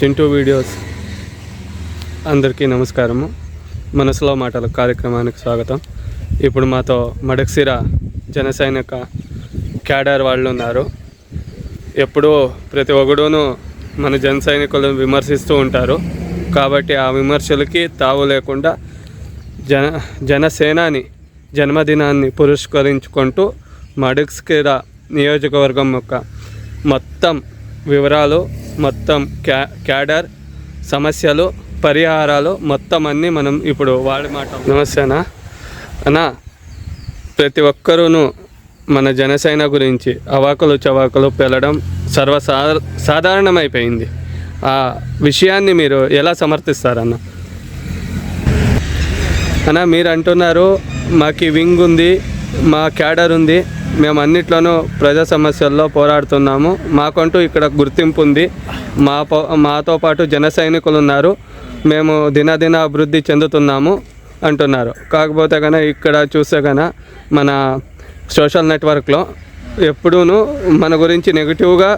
Chintu videos అందరికీ నమస్కారము. మనసులో మాటల కార్యక్రమానికి స్వాగతం. ఇప్పుడు మాతో మడక్సిర జనసైనిక క్యాడర్ వాళ్ళు ఉన్నారు. ఎప్పుడూ ప్రతి ఒక్కడూను మన జన సైనికులను విమర్శిస్తూ ఉంటారు. కాబట్టి ఆ విమర్శలకి తావు లేకుండా జనసేనాని జన్మదినాన్ని పురస్కరించుకుంటూ మడక్సిర నియోజకవర్గం యొక్క మొత్తం వివరాలు, మొత్తం క్యాడర్ సమస్యలు, పరిహారాలు మొత్తం అన్నీ మనం ఇప్పుడు వాళ్ళ మాట. నమస్తేనా అన్నా, ప్రతి ఒక్కరూను మన జనసేన గురించి అవాకులు చవాకులు పెళ్ళడం సాధారణమైపోయింది. ఆ విషయాన్ని మీరు ఎలా సమర్థిస్తారన్న? అన్న, మీరు అంటున్నారు మాకు వింగ్ ఉంది, మా క్యాడర్ ఉంది, మేము అన్నిట్లోనూ ప్రజా సమస్యల్లో పోరాడుతున్నాము, మాకంటూ ఇక్కడ గుర్తింపు ఉంది, మాతో పాటు జన సైనికులు ఉన్నారు, మేము దినదిన అభివృద్ధి చెందుతున్నాము అంటున్నారు. కాకపోతే కన్నా ఇక్కడ చూస్తే కన్నా మన సోషల్ నెట్వర్క్లో ఎప్పుడూ మన గురించి నెగిటివ్గా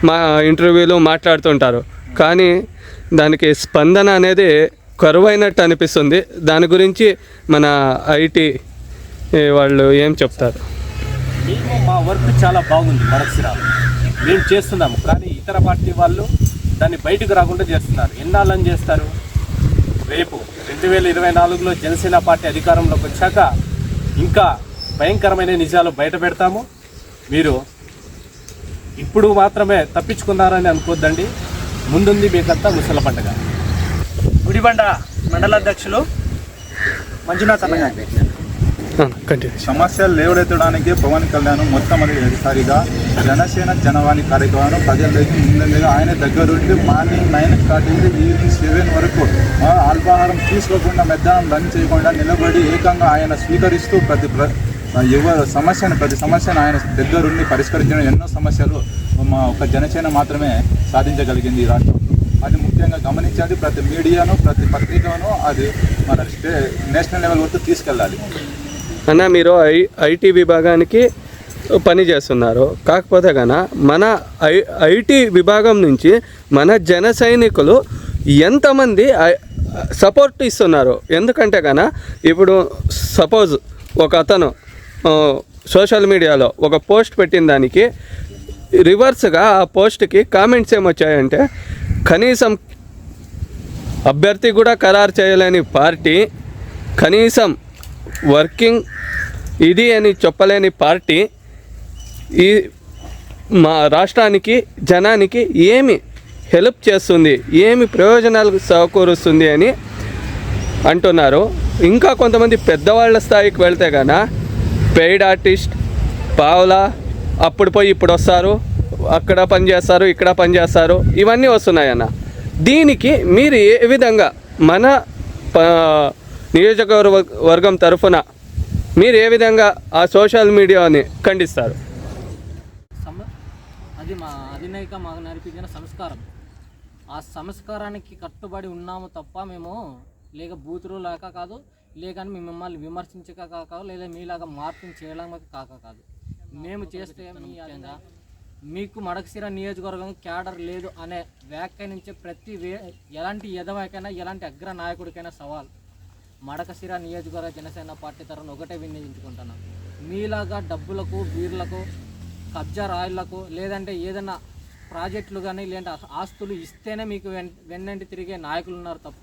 మా ఇంటర్వ్యూలు మాట్లాడుతుంటారు. కానీ దానికి స్పందన అనేది కరువైనట్టు అనిపిస్తుంది. దాని గురించి మన ఐటీ వాళ్ళు ఏం చెప్తారు? మేము మా వర్క్ చాలా బాగుంది, మడక్సిరాలో మేము చేస్తున్నాము. కానీ ఇతర పార్టీ వాళ్ళు దాన్ని బయటకు రాకుండా చేస్తున్నారు. ఎన్నాళ్ళని చేస్తారు? రేపు 2024లో జనసేన పార్టీ అధికారంలోకి వచ్చాక ఇంకా భయంకరమైన నిజాలు బయట పెడతాము. మీరు ఇప్పుడు మాత్రమే తప్పించుకున్నారని అనుకోద్దండి, ముందుంది మీకంతా ముసల పండుగ. గుడిబండ మండలాధ్యక్షులు మంజునాథ్ అన్నగారు. సమస్యలు లేవనెత్తడానికి పవన్ కళ్యాణ్ మొట్టమొదటిసారిగా జనసేన జనవాణి కార్యక్రమం ప్రజల్లోకి ముందుగా ఆయన దగ్గరుండి మార్నింగ్ 9 స్టార్ట్ అయింది, ఈవినింగ్ 7 వరకు అల్పాహారం తీసుకోకుండా మధ్యాహ్నం లంచ్ చేయకుండా నిలబడి ఏకంగా ఆయన స్వీకరిస్తూ ప్రతి సమస్యను ఆయన దగ్గరుండి పరిష్కరించడం. ఎన్నో సమస్యలు మా ఒక జనసేన మాత్రమే సాధించగలిగింది ఈ రాష్ట్రంలో. అది ముఖ్యంగా గమనించాలి. ప్రతి మీడియాను, ప్రతి పత్రికను అది మన నేషనల్ లెవెల్ వరకు తీసుకెళ్ళాలి. అన్న, మీరు ఐటీ విభాగానికి పని చేస్తున్నారు. కాకపోతే కన్నా మన ఐటీ విభాగం నుంచి మన జన సైనికులు ఎంతమంది సపోర్ట్ ఇస్తున్నారు? ఎందుకంటే కన్నా ఇప్పుడు సపోజ్ ఒక అతను సోషల్ మీడియాలో ఒక పోస్ట్ పెట్టిన దానికి రివర్స్గా ఆ పోస్ట్కి కామెంట్స్ ఏమొచ్చాయంటే, కనీసం అభ్యర్థి కూడా ఖరారు చేయలేని పార్టీ, కనీసం వర్కింగ్ ఇది అని చెప్పలేని పార్టీ ఈ మా రాష్ట్రానికి, జనానికి ఏమి హెల్ప్ చేస్తుంది, ఏమి ప్రయోజనాలకు సమకూరుస్తుంది అని అంటున్నారు. ఇంకా కొంతమంది పెద్దవాళ్ళ స్థాయికి వెళ్తే కన్నా పెయిడ్ ఆర్టిస్ట్ పావులా అప్పుడు పోయి ఇప్పుడు వస్తారు, అక్కడ పని చేస్తారు, ఇక్కడ పని చేస్తారు, ఇవన్నీ వస్తున్నాయన్న. దీనికి మీరు ఏ విధంగా మన నియోజకవర్గం తరఫున మీరు ఏ విధంగా ఆ సోషల్ మీడియాని ఖండిస్తారు? అది మా అధినాయక మాకు నేర్పించిన సంస్కారం. ఆ సంస్కారానికి కట్టుబడి ఉన్నాము తప్ప మేము లేక బూతులు లేక కాదు, లేక మిమ్మల్ని విమర్శించక కాదు, లేదా మీలాగా మార్పుని చేయడానికి కాదు. మేము చేస్తే ముఖ్యంగా మీకు మడక్సిర నియోజకవర్గం క్యాడర్ లేదు అనే వ్యాఖ్యానించే ప్రతి ఎలాంటి ఎదవకైనా, ఎలాంటి అగ్ర నాయకుడికైనా సవాల్. మడకసిర నియోజకవర్గ జనసేన పార్టీ తరఫున ఒకటే వినియోగించుకుంటున్నాం. మీలాగా డబ్బులకు, బీర్లకు, కబ్జా రాయిళ్లకు, లేదంటే ఏదైనా ప్రాజెక్టులు కానీ లేదంటే ఆస్తులు ఇస్తేనే మీకు వెన్నంటి తిరిగే నాయకులు ఉన్నారు తప్ప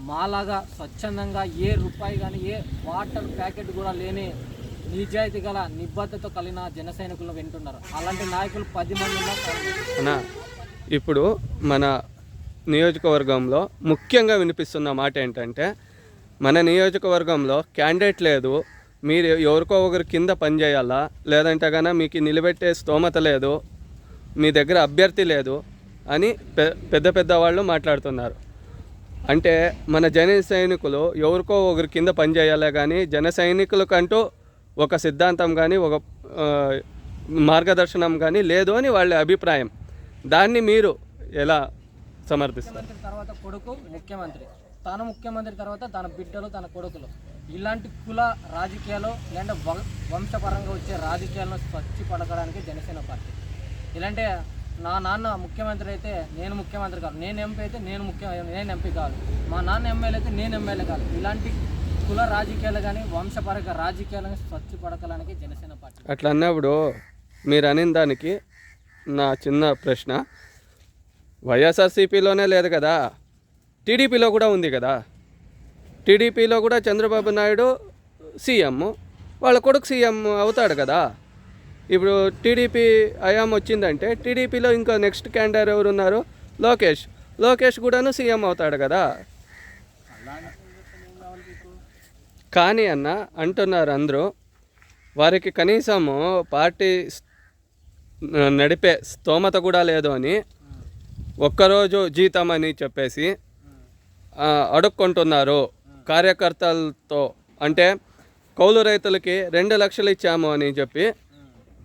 మాలాగా స్వచ్ఛందంగా ఏ రూపాయి కానీ ఏ వాటర్ ప్యాకెట్ కూడా లేని నిజాయితీ గల నిబద్ధత కలిగిన జన సైనికులను వింటున్నారు. అలాంటి నాయకులు 10 మంది ఉన్నారు. ఇప్పుడు మన నియోజకవర్గంలో ముఖ్యంగా వినిపిస్తున్న మాట ఏంటంటే, మన నియోజకవర్గంలో క్యాండిడేట్ లేదు, మీరు ఎవరికో ఒకరి కింద పనిచేయాలా, లేదంటే కన్నా మీకు నిలబెట్టే స్తోమత లేదు, మీ దగ్గర అభ్యర్థి లేదు అని పెద్ద వాళ్ళు మాట్లాడుతున్నారు. అంటే మన జన సైనికులు ఎవరికో ఒకరి కింద పనిచేయాలే కానీ జన సైనికులకంటూ ఒక సిద్ధాంతం కానీ ఒక మార్గదర్శనం కానీ లేదు అని వాళ్ళ అభిప్రాయం. దాన్ని మీరు ఎలా సమర్థిస్తారు? తర్వాత కొడుకు ముఖ్యమంత్రి, తాను ముఖ్యమంత్రి తర్వాత తన బిడ్డలు, తన కొడుకులు, ఇలాంటి కుల రాజకీయాలు లేదంటే వంశపరంగా వచ్చే రాజకీయాలను స్వచ్ఛపడకడానికి జనసేన పార్టీ. ఇలాంటి నా నాన్న ముఖ్యమంత్రి అయితే నేను ముఖ్యమంత్రి కాదు, నేను ఎంపీ అయితే నేను ఎంపీ కాదు, మా నాన్న ఎమ్మెల్యే అయితే నేను ఎమ్మెల్యే కాదు. ఇలాంటి కుల రాజకీయాలు కానీ వంశపరక రాజకీయాలు కానీ స్వచ్ఛపడకడానికి జనసేన పార్టీ. అట్లా అన్నప్పుడు మీరు అనిన దానికి నా చిన్న ప్రశ్న, వైఎస్ఆర్సీపీలోనే లేదు కదా, టీడీపీలో కూడా ఉంది కదా. టీడీపీలో కూడా చంద్రబాబు నాయుడు సీఎం, వాళ్ళ కొడుకు సీఎం అవుతాడు కదా. ఇప్పుడు టీడీపీ హయాం వచ్చిందంటే టీడీపీలో ఇంకా నెక్స్ట్ క్యాండిడేట్ ఎవరు ఉన్నారు? లోకేష్ కూడాను సీఎం అవుతాడు కదా. కానీ అన్న అంటున్నారు అందరూ, వారికి కనీసము పార్టీ నడిపే స్తోమత కూడా లేదు అని ఒక్కరోజు జీతం అని చెప్పేసి అడుక్కుంటున్నారు కార్యకర్తలతో. అంటే కౌలు రైతులకి 2 లక్షలు ఇచ్చాము అని చెప్పి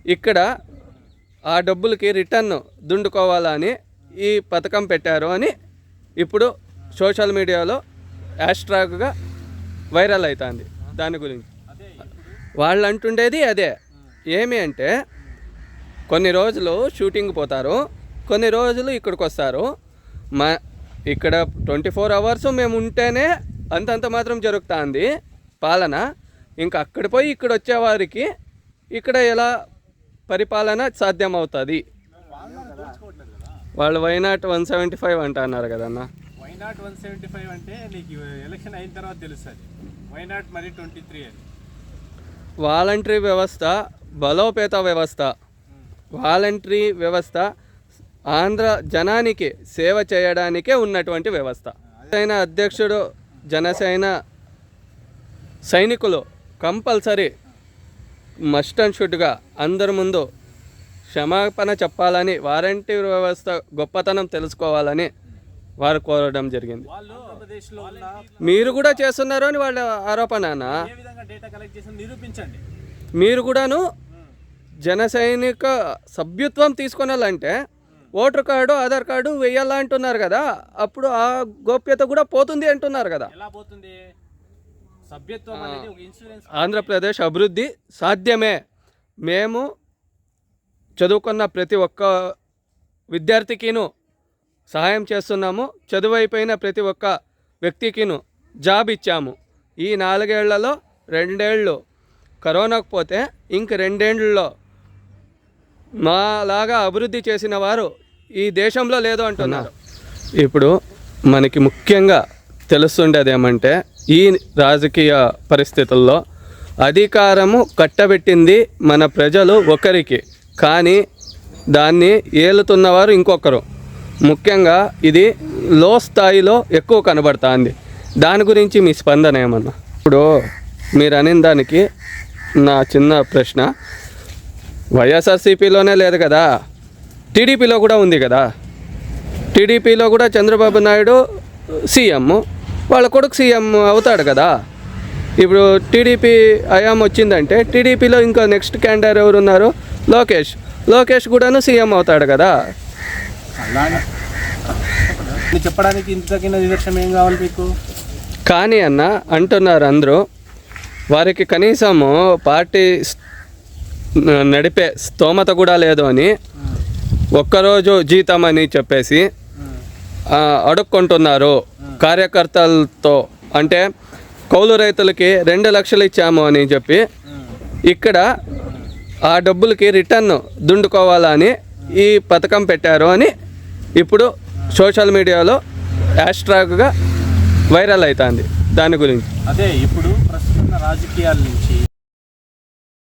ఇక్కడ ఆ డబ్బులకి రిటర్న్ దుండుకోవాలని ఈ పథకం పెట్టారు అని ఇప్పుడు సోషల్ మీడియాలో హ్యాష్ట్యాగ్గా వైరల్ అవుతుంది. దాని గురించి వాళ్ళు అంటుండేది అదే. ఏమి అంటే కొన్ని రోజులు షూటింగ్ పోతారు, కొన్ని రోజులు ఇక్కడికి వస్తారు. ఇక్కడ 24 అవర్స్ మేము ఉంటేనే అంతంత మాత్రం జరుగుతుంది పాలన. ఇంకా అక్కడ పోయి ఇక్కడ వచ్చేవారికి ఇక్కడ ఎలా పరిపాలన సాధ్యమవుతుంది? వాళ్ళు వైనాట్ 175 అంటున్నారు కదన్న. వైనాట్ 175 అంటే నీకు ఎలక్షన్ అయిన తర్వాత తెలుస్తుంది. వైనాట్ మరి 23 అని. వాలంటరీ వ్యవస్థ బలోపేత వ్యవస్థ. వాలంటరీ వ్యవస్థ ఆంధ్ర జనానికి సేవ చేయడానికే ఉన్నటువంటి వ్యవస్థ. జనసేన అధ్యక్షుడు, జనసేన సైనికులు కంపల్సరీ మస్ట్ అండ్ షుడ్గా అందరి ముందు క్షమాపణ చెప్పాలని, వాలంటీర్ వ్యవస్థ గొప్పతనం తెలుసుకోవాలని వారు కోరడం జరిగింది. మీరు కూడా చేస్తున్నారు అని వాళ్ళ ఆరోపణ. మీరు కూడాను జన సైనిక సభ్యత్వం తీసుకొనాలంటే ఓటర్ కార్డు, ఆధార్ కార్డు వేయాలా అంటున్నారు కదా. అప్పుడు ఆ గోప్యత కూడా పోతుంది అంటున్నారు కదా. ఆంధ్రప్రదేశ్ అభివృద్ధి సాధ్యమే. మేము చదువుకున్న ప్రతి ఒక్క విద్యార్థికిను సహాయం చేస్తున్నాము. చదువు అయిపోయిన ప్రతి ఒక్క వ్యక్తికిను జాబ్ ఇచ్చాము. ఈ 4 ఏళ్లలో 2 ఏళ్ళు కరోనాకు పోతే ఇంక 2 ఏళ్లలో మాలాగా అభివృద్ధి చేసిన వారు ఈ దేశంలో లేదు అంటున్నారు. ఇప్పుడు మనకి ముఖ్యంగా తెలుస్తుండేది ఏమంటే, ఈ రాజకీయ పరిస్థితుల్లో అధికారము కట్టబెట్టింది మన ప్రజలు ఒకరికి, కానీ దాన్ని ఏలుతున్నవారు ఇంకొకరు. ముఖ్యంగా ఇది లో స్థాయిలో ఎక్కువ కనబడుతుంది. దాని గురించి మీ స్పందన ఏమన్నా? ఇప్పుడు మీరు అనిన దానికి నా చిన్న ప్రశ్న, వైఎస్ఆర్సీపీలోనే లేదు కదా, టీడీపీలో కూడా ఉంది కదా. టీడీపీలో కూడా చంద్రబాబు నాయుడు సీఎం, వాళ్ళ కొడుకు సీఎం అవుతాడు కదా. ఇప్పుడు టీడీపీ హయాం వచ్చిందంటే టీడీపీలో ఇంకా నెక్స్ట్ క్యాండిడేట్ ఎవరు ఉన్నారు? లోకేష్ కూడాను సీఎం అవుతాడు కదా. చెప్పడానికి ఇంతకిన నిదర్శనం ఏం కావాలి మీకు? కానీ అన్న అంటున్నారు అందరూ, వారికి కనీసము పార్టీ నడిపే స్తోమత కూడా లేదు అని ఒక్కరోజు జీతం అని చెప్పేసి అడుక్కుంటున్నారు కార్యకర్తలతో. అంటే కౌలు రైతులకి 2 లక్షలు ఇచ్చాము అని చెప్పి ఇక్కడ ఆ డబ్బులకి రిటర్న్ దుండుకోవాలని ఈ పథకం పెట్టారు అని ఇప్పుడు సోషల్ మీడియాలో హ్యాష్ట్యాగ్గా వైరల్ అవుతుంది. దాని గురించి అదే ఇప్పుడు ప్రస్తుత రాజకీయాల నుంచి